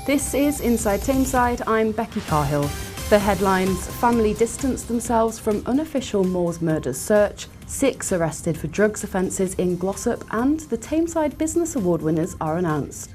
This is Inside Tameside. I'm Becky Cahill. The headlines: family distanced themselves from unofficial Moors murders search, 6 arrested for drugs offences in Glossop, and the Tameside Business Award winners are announced.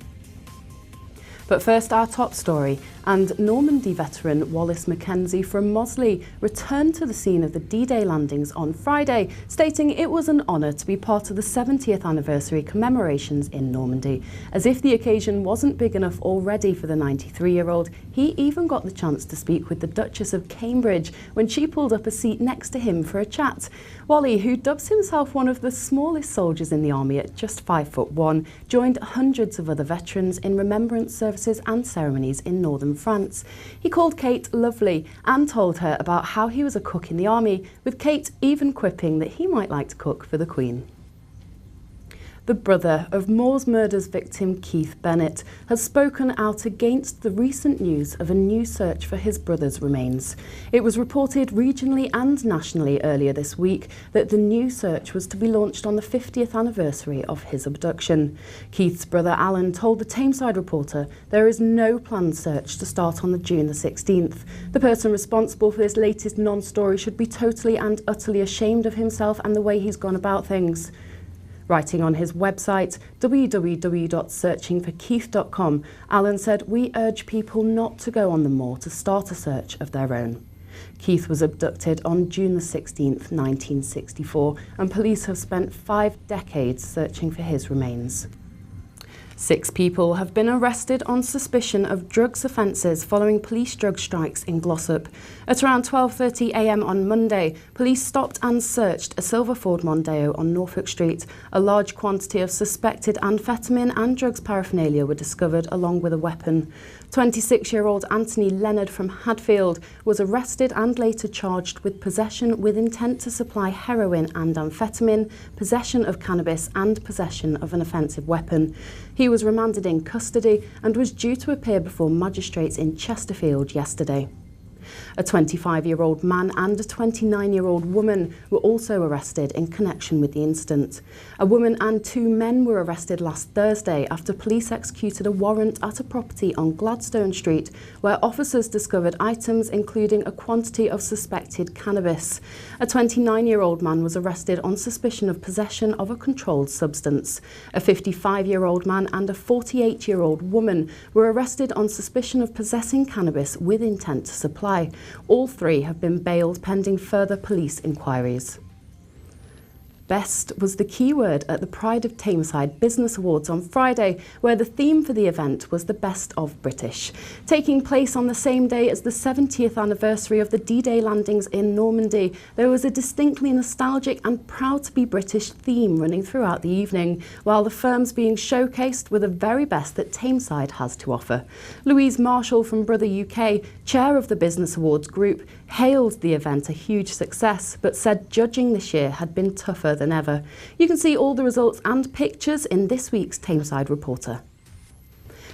But first, our top story, and Normandy veteran Wallace Mackenzie from Mosley returned to the scene of the D-Day landings on Friday, stating it was an honour to be part of the 70th anniversary commemorations in Normandy. As if the occasion wasn't big enough already for the 93-year-old, he even got the chance to speak with the Duchess of Cambridge when she pulled up a seat next to him for a chat. Wally, who dubs himself one of the smallest soldiers in the army at just 5'1", joined hundreds of other veterans in remembrance services and ceremonies in northern France. He called Kate lovely and told her about how he was a cook in the army, with Kate even quipping that he might like to cook for the Queen. The brother of Moors murders victim Keith Bennett has spoken out against the recent news of a new search for his brother's remains. It was reported regionally and nationally earlier this week that the new search was to be launched on the 50th anniversary of his abduction. Keith's brother Alan told the Tameside Reporter there is no planned search to start on June the 16th. The person responsible for this latest non-story should be totally and utterly ashamed of himself and the way he's gone about things. Writing on his website, www.searchingforkeith.com, Alan said, "We urge people not to go on the moor to start a search of their own." Keith was abducted on June the 16th, 1964, and police have spent 5 decades searching for his remains. 6 people have been arrested on suspicion of drugs offences following police drug strikes in Glossop. At around 12:30 a.m. on Monday, police stopped and searched a silver Ford Mondeo on Norfolk Street. A large quantity of suspected amphetamine and drugs paraphernalia were discovered, along with a weapon. 26-year-old Anthony Leonard from Hadfield was arrested and later charged with possession with intent to supply heroin and amphetamine, possession of cannabis and possession of an offensive weapon. He was remanded in custody and was due to appear before magistrates in Chesterfield yesterday. A 25-year-old man and a 29-year-old woman were also arrested in connection with the incident. A woman and 2 men were arrested last Thursday after police executed a warrant at a property on Gladstone Street, where officers discovered items including a quantity of suspected cannabis. A 29-year-old man was arrested on suspicion of possession of a controlled substance. A 55-year-old man and a 48-year-old woman were arrested on suspicion of possessing cannabis with intent to supply. All 3 have been bailed pending further police inquiries. Best was the key word at the Pride of Tameside Business Awards on Friday, where the theme for the event was the Best of British. Taking place on the same day as the 70th anniversary of the D-Day landings in Normandy, there was a distinctly nostalgic and proud to be British theme running throughout the evening, while the firms being showcased were the very best that Tameside has to offer. Louise Marshall from Brother UK, chair of the Business Awards group, hailed the event a huge success, but said judging this year had been tougher than ever. You can see all the results and pictures in this week's Tameside Reporter.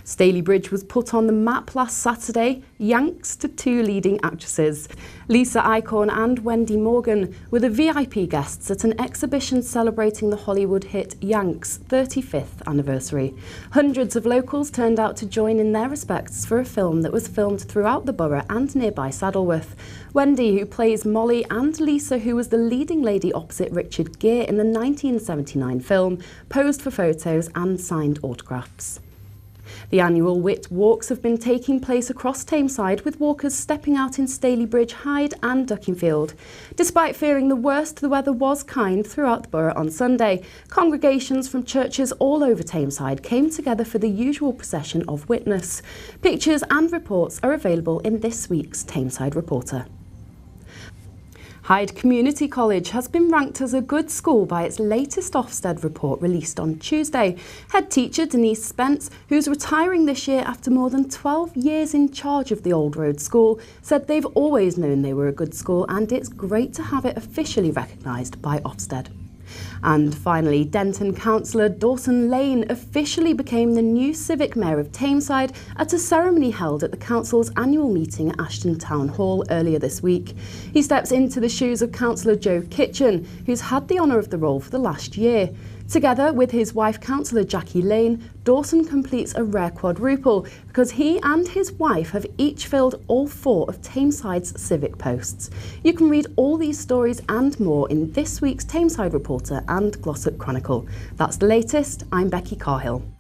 Staley Bridge was put on the map last Saturday, Yanks to 2 leading actresses. Lisa Eichhorn and Wendy Morgan were the VIP guests at an exhibition celebrating the Hollywood hit Yanks' 35th anniversary. Hundreds of locals turned out to join in their respects for a film that was filmed throughout the borough and nearby Saddleworth. Wendy, who plays Molly, and Lisa, who was the leading lady opposite Richard Gere in the 1979 film, posed for photos and signed autographs. The annual Wit Walks have been taking place across Tameside, with walkers stepping out in Staley Bridge, Hyde and Duckingfield. Despite fearing the worst, the weather was kind throughout the borough on Sunday. Congregations from churches all over Tameside came together for the usual procession of witness. Pictures and reports are available in this week's Tameside Reporter. Hyde Community College has been ranked as a good school by its latest Ofsted report released on Tuesday. Head teacher Denise Spence, who's retiring this year after more than 12 years in charge of the Old Road School, said they've always known they were a good school and it's great to have it officially recognised by Ofsted. And finally, Denton councillor Dawson Lane officially became the new civic mayor of Tameside at a ceremony held at the council's annual meeting at Ashton Town Hall earlier this week. He steps into the shoes of councillor Joe Kitchen, who's had the honour of the role for the last year. Together with his wife, councillor Jackie Lane, Dawson completes a rare quadruple because he and his wife have each filled all 4 of Tameside's civic posts. You can read all these stories and more in this week's Tameside Reporter and Glossop Chronicle. That's the latest. I'm Becky Cahill.